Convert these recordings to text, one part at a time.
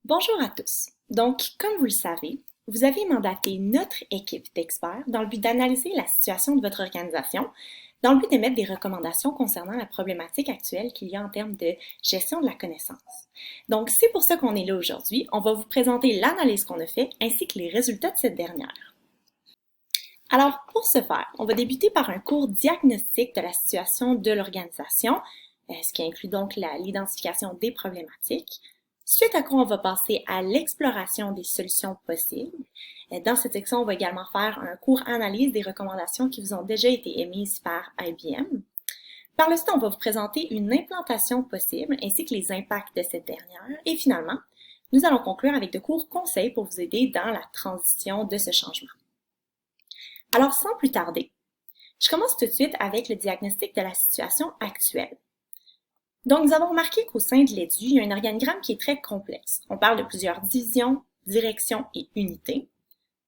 Bonjour à tous. Donc, comme vous le savez, vous avez mandaté notre équipe d'experts dans le but d'analyser la situation de votre organisation, dans le but d'émettre des recommandations concernant la problématique actuelle qu'il y a en termes de gestion de la connaissance. Donc, c'est pour ça qu'on est là aujourd'hui. On va vous présenter l'analyse qu'on a faite ainsi que les résultats de cette dernière. Alors, pour ce faire, on va débuter par un court diagnostic de la situation de l'organisation, ce qui inclut donc l'identification des problématiques. Suite à quoi on va passer à l'exploration des solutions possibles. Dans cette section, on va également faire un court analyse des recommandations qui vous ont déjà été émises par IBM. Par le suite, on va vous présenter une implantation possible ainsi que les impacts de cette dernière. Et finalement, nous allons conclure avec de courts conseils pour vous aider dans la transition de ce changement. Alors, sans plus tarder, je commence tout de suite avec le diagnostic de la situation actuelle. Donc, nous avons remarqué qu'au sein de l'EDU, il y a un organigramme qui est très complexe. On parle de plusieurs divisions, directions et unités.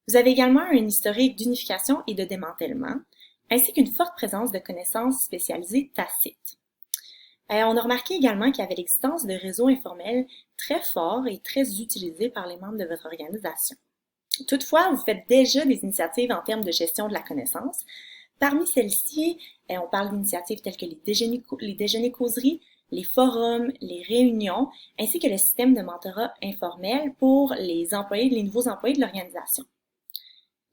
Vous avez également un historique d'unification et de démantèlement, ainsi qu'une forte présence de connaissances spécialisées tacites. On a remarqué également qu'il y avait l'existence de réseaux informels très forts et très utilisés par les membres de votre organisation. Toutefois, vous faites déjà des initiatives en termes de gestion de la connaissance. Parmi celles-ci, on parle d'initiatives telles que les déjeuners causeries, les forums, les réunions, ainsi que le système de mentorat informel pour les nouveaux employés de l'organisation.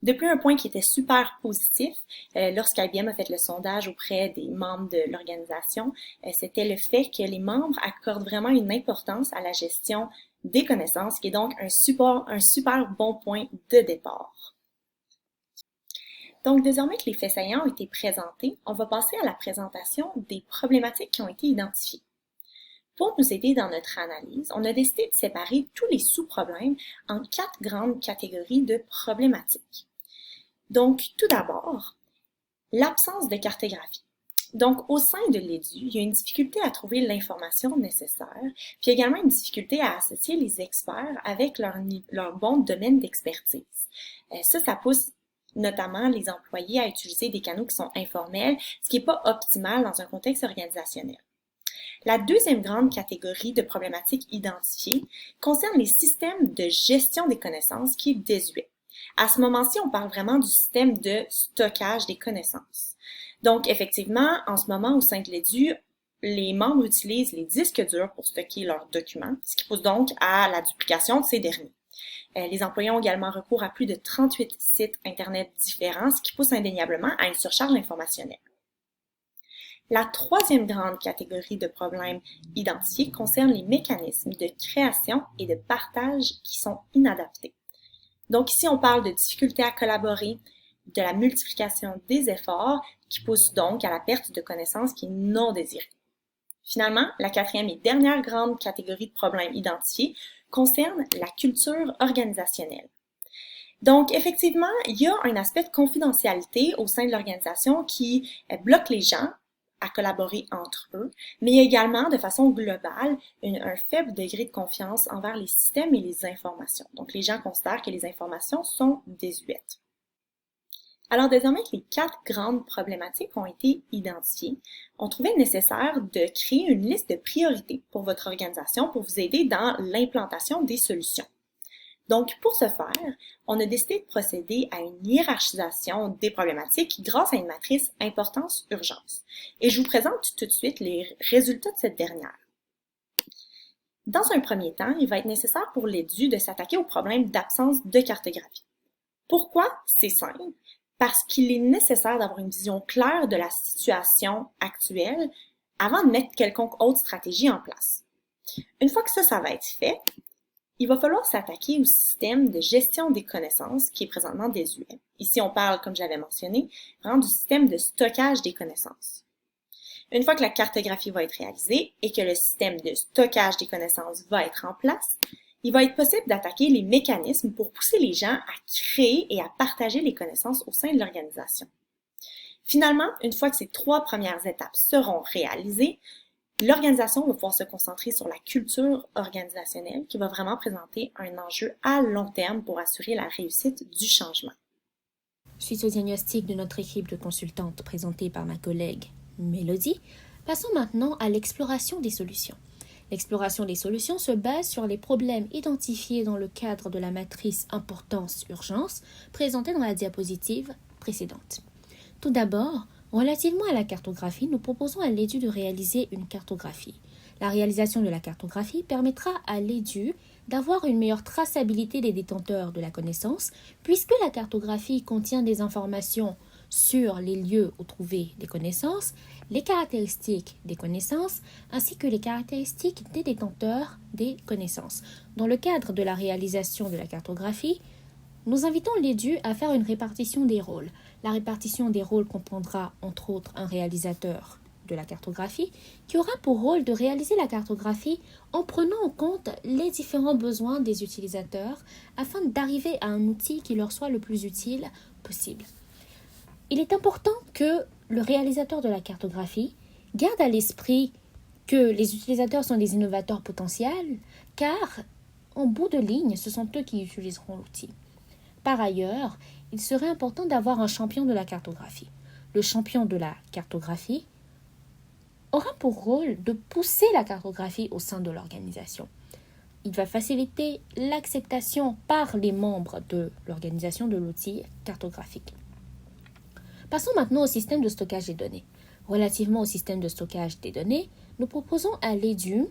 De plus, un point qui était super positif, lorsqu'IBM a fait le sondage auprès des membres de l'organisation, c'était le fait que les membres accordent vraiment une importance à la gestion des connaissances, qui est donc un super bon point de départ. Donc, désormais que les faits saillants ont été présentés, on va passer à la présentation des problématiques qui ont été identifiées. Pour nous aider dans notre analyse, on a décidé de séparer tous les sous-problèmes en 4 grandes catégories de problématiques. Donc, tout d'abord, l'absence de cartographie. Donc, au sein de l'EDU, il y a une difficulté à trouver l'information nécessaire, puis également une difficulté à associer les experts avec leur bon domaine d'expertise. Ça pousse notamment les employés à utiliser des canaux qui sont informels, ce qui n'est pas optimal dans un contexte organisationnel. La deuxième grande catégorie de problématiques identifiées concerne les systèmes de gestion des connaissances qui est désuet. À ce moment-ci, on parle vraiment du système de stockage des connaissances. Donc, effectivement, en ce moment, au sein de l'EDU, les membres utilisent les disques durs pour stocker leurs documents, ce qui pousse donc à la duplication de ces derniers. Les employés ont également recours à plus de 38 sites Internet différents, ce qui pousse indéniablement à une surcharge informationnelle. La troisième grande catégorie de problèmes identifiés concerne les mécanismes de création et de partage qui sont inadaptés. Donc ici, on parle de difficultés à collaborer, de la multiplication des efforts qui pousse donc à la perte de connaissances qui est non désirée. Finalement, la quatrième et dernière grande catégorie de problèmes identifiés concerne la culture organisationnelle. Donc, effectivement, il y a un aspect de confidentialité au sein de l'organisation qui bloque les gens à collaborer entre eux, mais il y a également, de façon globale, un faible degré de confiance envers les systèmes et les informations. Donc, les gens considèrent que les informations sont désuètes. Alors, désormais que les 4 grandes problématiques ont été identifiées, on trouvait nécessaire de créer une liste de priorités pour votre organisation pour vous aider dans l'implantation des solutions. Donc, pour ce faire, on a décidé de procéder à une hiérarchisation des problématiques grâce à une matrice importance-urgence. Et je vous présente tout de suite les résultats de cette dernière. Dans un premier temps, il va être nécessaire pour l'EDU de s'attaquer au problème d'absence de cartographie. Pourquoi? C'est simple. Parce qu'il est nécessaire d'avoir une vision claire de la situation actuelle avant de mettre quelconque autre stratégie en place. Une fois que ça va être fait, il va falloir s'attaquer au système de gestion des connaissances qui est présentement désuet. Ici, on parle, comme j'avais mentionné, vraiment du système de stockage des connaissances. Une fois que la cartographie va être réalisée et que le système de stockage des connaissances va être en place, il va être possible d'attaquer les mécanismes pour pousser les gens à créer et à partager les connaissances au sein de l'organisation. Finalement, une fois que ces 3 premières étapes seront réalisées, l'organisation va pouvoir se concentrer sur la culture organisationnelle qui va vraiment présenter un enjeu à long terme pour assurer la réussite du changement. Suite au diagnostic de notre équipe de consultantes présentée par ma collègue Mélodie, passons maintenant à l'exploration des solutions. L'exploration des solutions se base sur les problèmes identifiés dans le cadre de la matrice importance-urgence présentée dans la diapositive précédente. Tout d'abord, relativement à la cartographie, nous proposons à l'EDU de réaliser une cartographie. La réalisation de la cartographie permettra à l'EDU d'avoir une meilleure traçabilité des détenteurs de la connaissance, puisque la cartographie contient des informations sur les lieux où trouver des connaissances, les caractéristiques des connaissances, ainsi que les caractéristiques des détenteurs des connaissances. Dans le cadre de la réalisation de la cartographie, nous invitons l'EDU à faire une répartition des rôles. La répartition des rôles comprendra entre autres un réalisateur de la cartographie qui aura pour rôle de réaliser la cartographie en prenant en compte les différents besoins des utilisateurs afin d'arriver à un outil qui leur soit le plus utile possible. Il est important que le réalisateur de la cartographie garde à l'esprit que les utilisateurs sont des innovateurs potentiels car, en bout de ligne, ce sont eux qui utiliseront l'outil. Par ailleurs, il serait important d'avoir un champion de la cartographie. Le champion de la cartographie aura pour rôle de pousser la cartographie au sein de l'organisation. Il va faciliter l'acceptation par les membres de l'organisation de l'outil cartographique. Passons maintenant au système de stockage des données. Relativement au système de stockage des données, nous proposons à l'EDU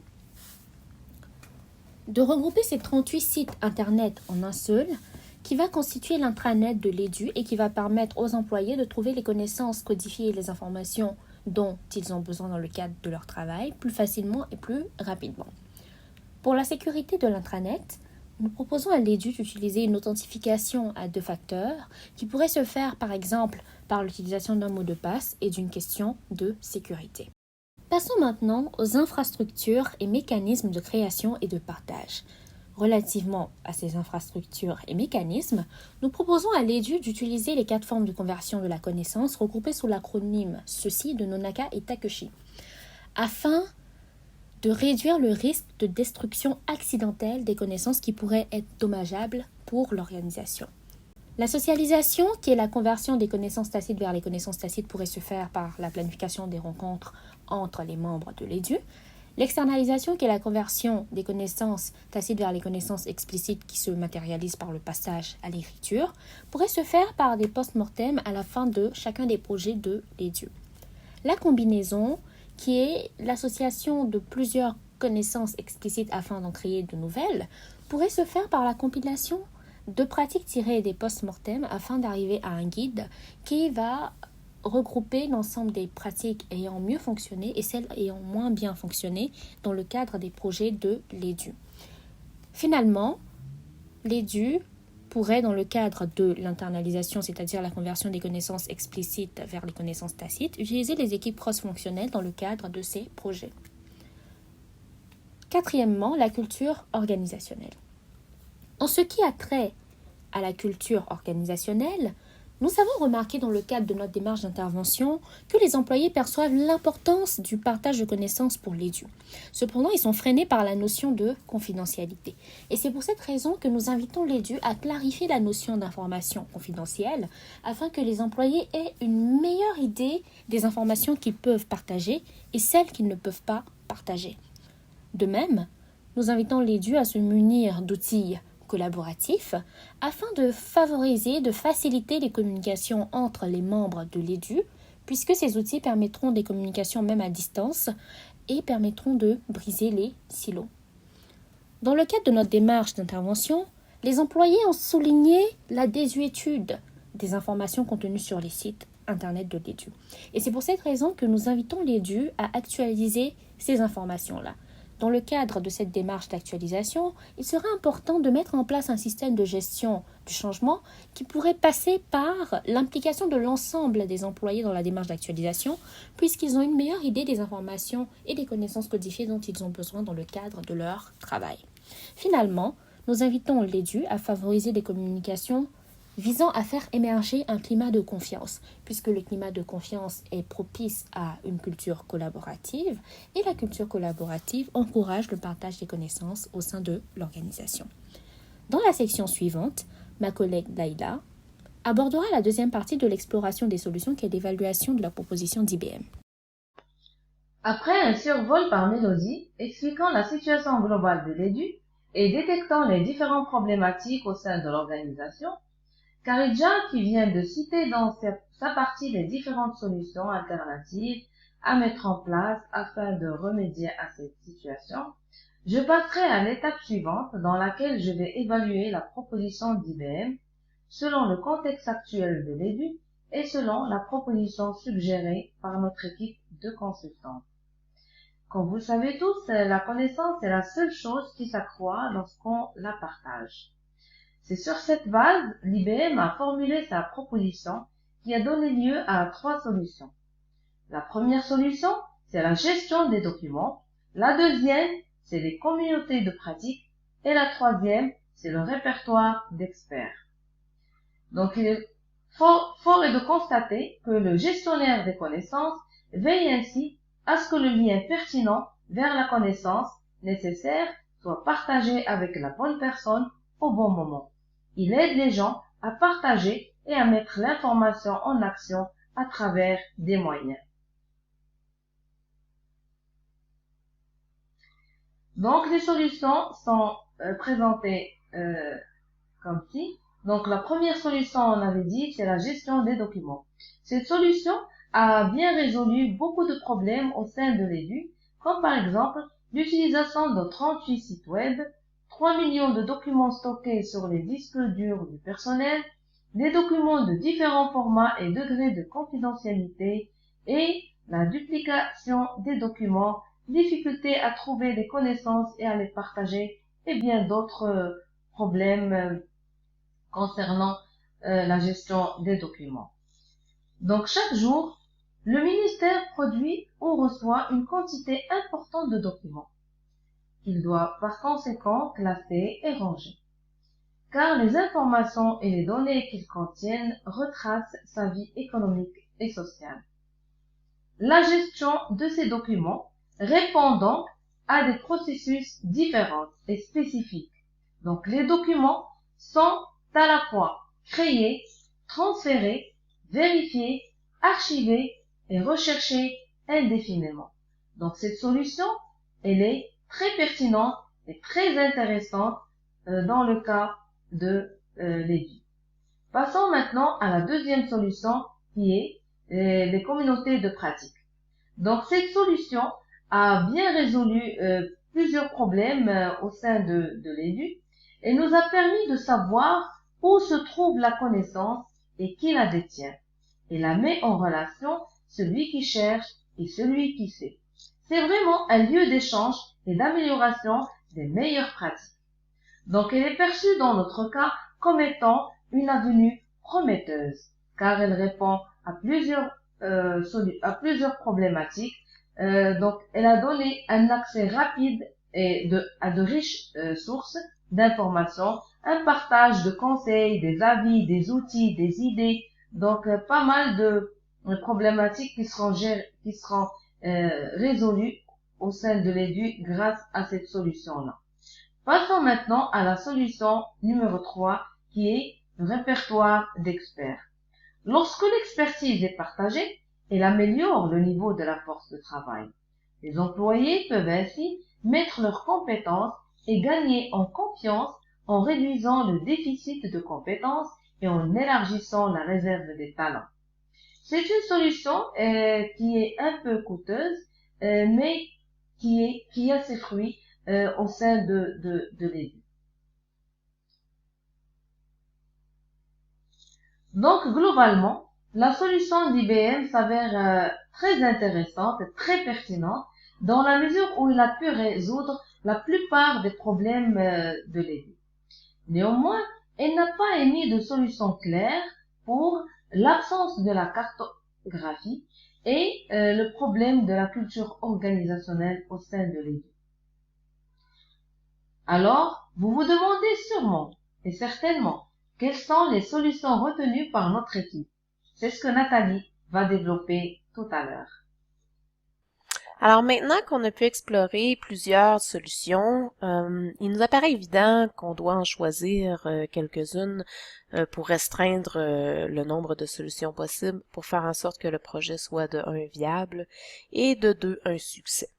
de regrouper ces 38 sites Internet en un seul, qui va constituer l'intranet de l'EDU et qui va permettre aux employés de trouver les connaissances codifiées et les informations dont ils ont besoin dans le cadre de leur travail plus facilement et plus rapidement. Pour la sécurité de l'intranet, nous proposons à l'EDU d'utiliser une authentification à 2 facteurs qui pourrait se faire par exemple par l'utilisation d'un mot de passe et d'une question de sécurité. Passons maintenant aux infrastructures et mécanismes de création et de partage. Relativement à ces infrastructures et mécanismes, nous proposons à l'EDU d'utiliser les 4 formes de conversion de la connaissance regroupées sous l'acronyme ceci de Nonaka et Takeshi, afin de réduire le risque de destruction accidentelle des connaissances qui pourraient être dommageables pour l'organisation. La socialisation, qui est la conversion des connaissances tacites vers les connaissances tacites, pourrait se faire par la planification des rencontres entre les membres de l'EDU. L'externalisation, qui est la conversion des connaissances tacites vers les connaissances explicites qui se matérialisent par le passage à l'écriture, pourrait se faire par des post-mortem à la fin de chacun des projets de l'EDU. La combinaison, qui est l'association de plusieurs connaissances explicites afin d'en créer de nouvelles, pourrait se faire par la compilation de pratiques tirées des post-mortem afin d'arriver à un guide qui va regrouper l'ensemble des pratiques ayant mieux fonctionné et celles ayant moins bien fonctionné dans le cadre des projets de l'EDU. Finalement, l'EDU pourrait, dans le cadre de l'internalisation, c'est-à-dire la conversion des connaissances explicites vers les connaissances tacites, utiliser les équipes cross-fonctionnelles dans le cadre de ces projets. Quatrièmement, la culture organisationnelle. En ce qui a trait à la culture organisationnelle, nous avons remarqué dans le cadre de notre démarche d'intervention que les employés perçoivent l'importance du partage de connaissances pour l'EDU. Cependant, ils sont freinés par la notion de confidentialité. Et c'est pour cette raison que nous invitons l'EDU à clarifier la notion d'information confidentielle afin que les employés aient une meilleure idée des informations qu'ils peuvent partager et celles qu'ils ne peuvent pas partager. De même, nous invitons l'EDU à se munir d'outils collaboratifs afin de favoriser, de faciliter les communications entre les membres de l'EDU, puisque ces outils permettront des communications même à distance et permettront de briser les silos. Dans le cadre de notre démarche d'intervention, les employés ont souligné la désuétude des informations contenues sur les sites Internet de l'EDU. Et c'est pour cette raison que nous invitons l'EDU à actualiser ces informations-là. Dans le cadre de cette démarche d'actualisation, il serait important de mettre en place un système de gestion du changement qui pourrait passer par l'implication de l'ensemble des employés dans la démarche d'actualisation, puisqu'ils ont une meilleure idée des informations et des connaissances codifiées dont ils ont besoin dans le cadre de leur travail. Finalement, nous invitons l'EDU à favoriser des communications visant à faire émerger un climat de confiance, puisque le climat de confiance est propice à une culture collaborative, et la culture collaborative encourage le partage des connaissances au sein de l'organisation. Dans la section suivante, ma collègue Laïla abordera la deuxième partie de l'exploration des solutions qui est l'évaluation de la proposition d'IBM. Après un survol par Mélodie, expliquant la situation globale de l'EDU et détectant les différentes problématiques au sein de l'organisation, Kharidja, qui vient de citer dans sa partie les différentes solutions alternatives à mettre en place afin de remédier à cette situation, je passerai à l'étape suivante dans laquelle je vais évaluer la proposition d'IBM selon le contexte actuel de l'EDU et selon la proposition suggérée par notre équipe de consultants. Comme vous le savez tous, la connaissance est la seule chose qui s'accroît lorsqu'on la partage. C'est sur cette base, l'IBM a formulé sa proposition qui a donné lieu à 3 solutions. La première solution, c'est la gestion des documents. La deuxième, c'est les communautés de pratique. Et la troisième, c'est le répertoire d'experts. Donc, il est fort est de constater que le gestionnaire des connaissances veille ainsi à ce que le lien pertinent vers la connaissance nécessaire soit partagé avec la bonne personne au bon moment. Il aide les gens à partager et à mettre l'information en action à travers des moyens. Donc, les solutions sont présentées comme ci. Donc, la première solution, on avait dit, c'est la gestion des documents. Cette solution a bien résolu beaucoup de problèmes au sein de l'EDU, comme par exemple l'utilisation de 38 sites web, 3 millions de documents stockés sur les disques durs du personnel, des documents de différents formats et degrés de confidentialité, et la duplication des documents, difficulté à trouver des connaissances et à les partager, et bien d'autres problèmes concernant la gestion des documents. Donc chaque jour, le ministère produit ou reçoit une quantité importante de documents. Il doit par conséquent classer et ranger, car les informations et les données qu'ils contiennent retracent sa vie économique et sociale. La gestion de ces documents répond donc à des processus différents et spécifiques. Donc les documents sont à la fois créés, transférés, vérifiés, archivés et recherchés indéfiniment. Donc cette solution, elle est très pertinente et très intéressante dans le cas de l'EDU. Passons maintenant à la deuxième solution qui est les communautés de pratique. Donc cette solution a bien résolu plusieurs problèmes au sein de l'EDU et nous a permis de savoir où se trouve la connaissance et qui la détient, et la met en relation celui qui cherche et celui qui sait. C'est vraiment un lieu d'échange et d'amélioration des meilleures pratiques. Donc elle est perçue dans notre cas comme étant une avenue prometteuse, car elle répond à plusieurs problématiques. Donc elle a donné un accès rapide et à de riches sources d'informations, un partage de conseils, des avis, des outils, des idées, donc pas mal de problématiques qui seront résolues au sein de l'EDU grâce à cette solution-là. Passons maintenant à la solution numéro 3 qui est le répertoire d'experts. Lorsque l'expertise est partagée, elle améliore le niveau de la force de travail. Les employés peuvent ainsi mettre leurs compétences et gagner en confiance en réduisant le déficit de compétences et en élargissant la réserve des talents. C'est une solution qui est un peu coûteuse, mais qui a ses fruits au sein de l'EDU. Donc, globalement, la solution d'IBM s'avère très intéressante, très pertinente, dans la mesure où il a pu résoudre la plupart des problèmes de l'EDU. Néanmoins, elle n'a pas émis de solution claire pour l'absence de la cartographie et le problème de la culture organisationnelle au sein de l'EDU. Alors, vous vous demandez sûrement, et certainement, quelles sont les solutions retenues par notre équipe. C'est ce que Nathalie va développer tout à l'heure. Alors maintenant qu'on a pu explorer plusieurs solutions, il nous apparaît évident qu'on doit en choisir quelques-unes pour restreindre le nombre de solutions possibles pour faire en sorte que le projet soit de un viable et de deux un succès.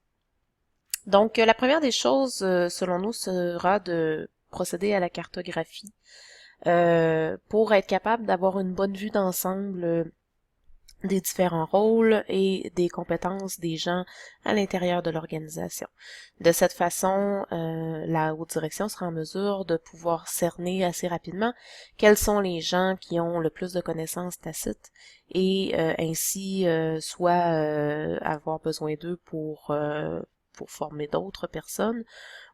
Donc la première des choses, selon nous, sera de procéder à la cartographie pour être capable d'avoir une bonne vue d'ensemble des différents rôles et des compétences des gens à l'intérieur de l'organisation. De cette façon, la haute direction sera en mesure de pouvoir cerner assez rapidement quels sont les gens qui ont le plus de connaissances tacites et ainsi soit avoir besoin d'eux pour former d'autres personnes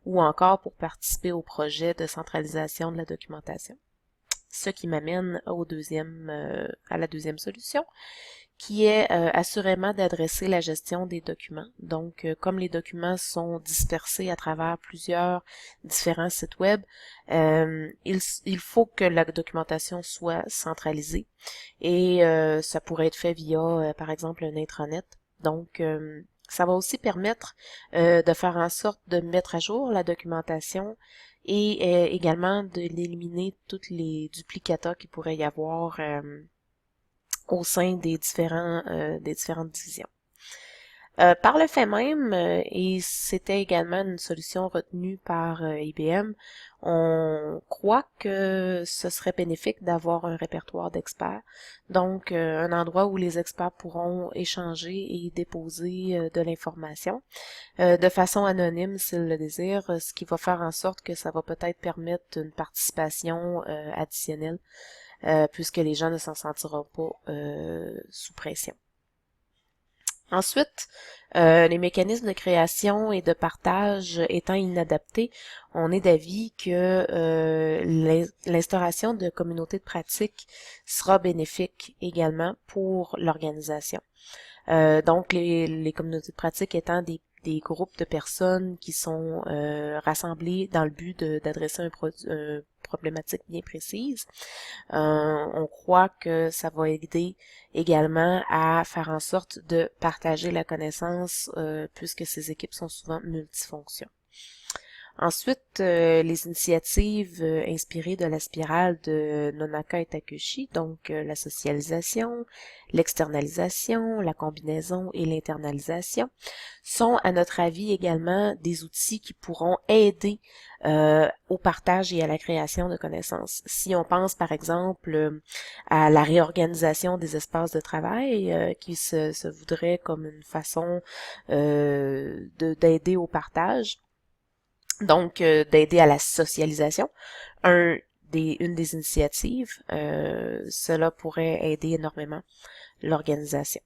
ou encore pour participer au projet de centralisation de la documentation. Ce qui m'amène à la deuxième solution, qui est assurément d'adresser la gestion des documents. Donc, comme les documents sont dispersés à travers plusieurs différents sites web, il faut que la documentation soit centralisée et ça pourrait être fait via, par exemple, un intranet. Donc, ça va aussi permettre de faire en sorte de mettre à jour la documentation et également d'éliminer toutes les duplicata qu'il pourrait y avoir au sein des différentes divisions. Par le fait même, et c'était également une solution retenue par IBM, on croit que ce serait bénéfique d'avoir un répertoire d'experts, donc un endroit où les experts pourront échanger et déposer de l'information de façon anonyme s'ils le désirent, ce qui va faire en sorte que ça va peut-être permettre une participation additionnelle puisque les gens ne s'en sentiront pas sous pression. Ensuite, les mécanismes de création et de partage étant inadaptés, on est d'avis que l'instauration de communautés de pratique sera bénéfique également pour l'organisation. Donc, les communautés de pratique étant des groupes de personnes qui sont rassemblées dans le but d'adresser une problématique bien précise. On croit que ça va aider également à faire en sorte de partager la connaissance puisque ces équipes sont souvent multifonctions. Ensuite, les initiatives inspirées de la spirale de Nonaka et Takushi, donc la socialisation, l'externalisation, la combinaison et l'internalisation, sont à notre avis également des outils qui pourront aider au partage et à la création de connaissances. Si on pense par exemple à la réorganisation des espaces de travail qui se voudrait comme une façon d'aider au partage, donc d'aider à la socialisation. Une des initiatives, cela pourrait aider énormément l'organisation.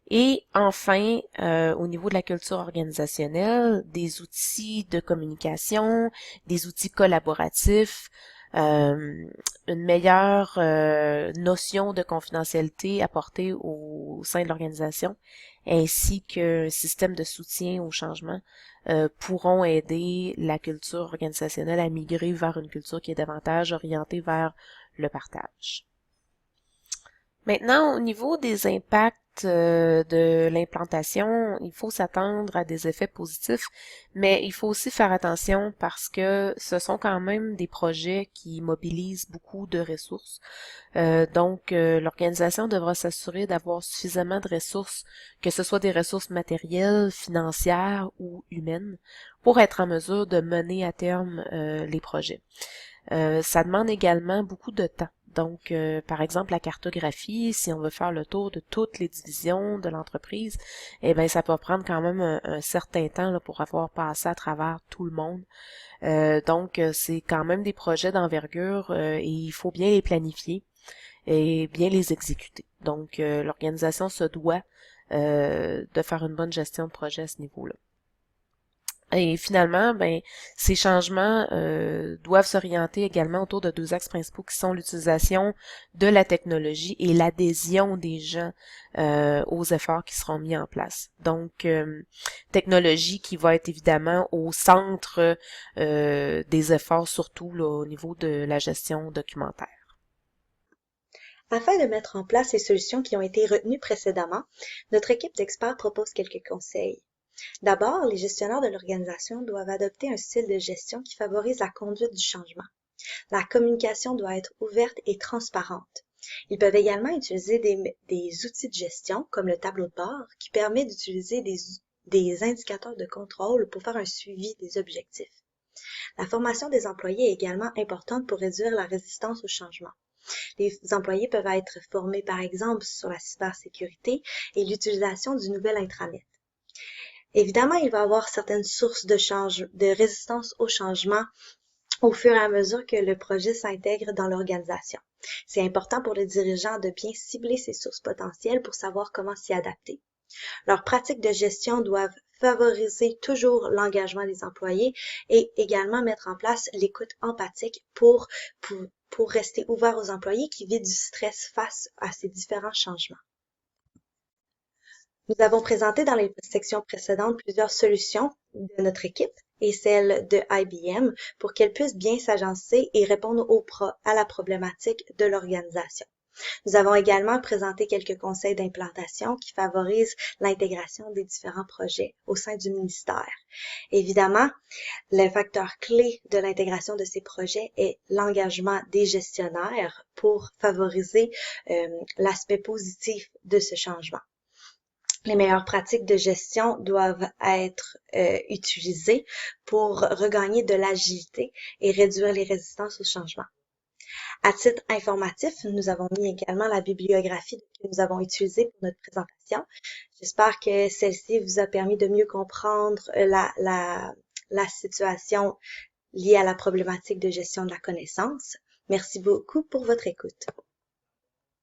Et enfin, au niveau de la culture organisationnelle, des outils de communication, des outils collaboratifs, une meilleure notion de confidentialité apportée au sein de l'organisation, ainsi qu'un système de soutien au changement pourront aider la culture organisationnelle à migrer vers une culture qui est davantage orientée vers le partage. Maintenant, au niveau des impacts de l'implantation, il faut s'attendre à des effets positifs, mais il faut aussi faire attention parce que ce sont quand même des projets qui mobilisent beaucoup de ressources. Donc, l'organisation devra s'assurer d'avoir suffisamment de ressources, que ce soit des ressources matérielles, financières ou humaines, pour être en mesure de mener à terme les projets. Ça demande également beaucoup de temps. Donc, par exemple, la cartographie, si on veut faire le tour de toutes les divisions de l'entreprise, eh bien, ça peut prendre quand même un certain temps là, pour avoir passé à travers tout le monde. Donc, c'est quand même des projets d'envergure et il faut bien les planifier et bien les exécuter. Donc, l'organisation se doit de faire une bonne gestion de projet à ce niveau-là. Et finalement, ben, ces changements doivent s'orienter également autour de deux axes principaux qui sont l'utilisation de la technologie et l'adhésion des gens aux efforts qui seront mis en place. Donc, technologie qui va être évidemment au centre des efforts, surtout là, au niveau de la gestion documentaire. Afin de mettre en place les solutions qui ont été retenues précédemment, notre équipe d'experts propose quelques conseils. D'abord, les gestionnaires de l'organisation doivent adopter un style de gestion qui favorise la conduite du changement. La communication doit être ouverte et transparente. Ils peuvent également utiliser des outils de gestion, comme le tableau de bord, qui permet d'utiliser des indicateurs de contrôle pour faire un suivi des objectifs. La formation des employés est également importante pour réduire la résistance au changement. Les employés peuvent être formés, par exemple, sur la cybersécurité et l'utilisation du nouvel intranet. Évidemment, il va y avoir certaines sources de résistance au changement au fur et à mesure que le projet s'intègre dans l'organisation. C'est important pour les dirigeants de bien cibler ces sources potentielles pour savoir comment s'y adapter. Leurs pratiques de gestion doivent favoriser toujours l'engagement des employés et également mettre en place l'écoute empathique pour rester ouvert aux employés qui vivent du stress face à ces différents changements. Nous avons présenté dans les sections précédentes plusieurs solutions de notre équipe et celle de IBM pour qu'elle puisse bien s'agencer et répondre à la problématique de l'organisation. Nous avons également présenté quelques conseils d'implantation qui favorisent l'intégration des différents projets au sein du ministère. Évidemment, le facteur clé de l'intégration de ces projets est l'engagement des gestionnaires pour favoriser l'aspect positif de ce changement. Les meilleures pratiques de gestion doivent être utilisées pour regagner de l'agilité et réduire les résistances au changement. À titre informatif, nous avons mis également la bibliographie que nous avons utilisée pour notre présentation. J'espère que celle-ci vous a permis de mieux comprendre la situation liée à la problématique de gestion de la connaissance. Merci beaucoup pour votre écoute.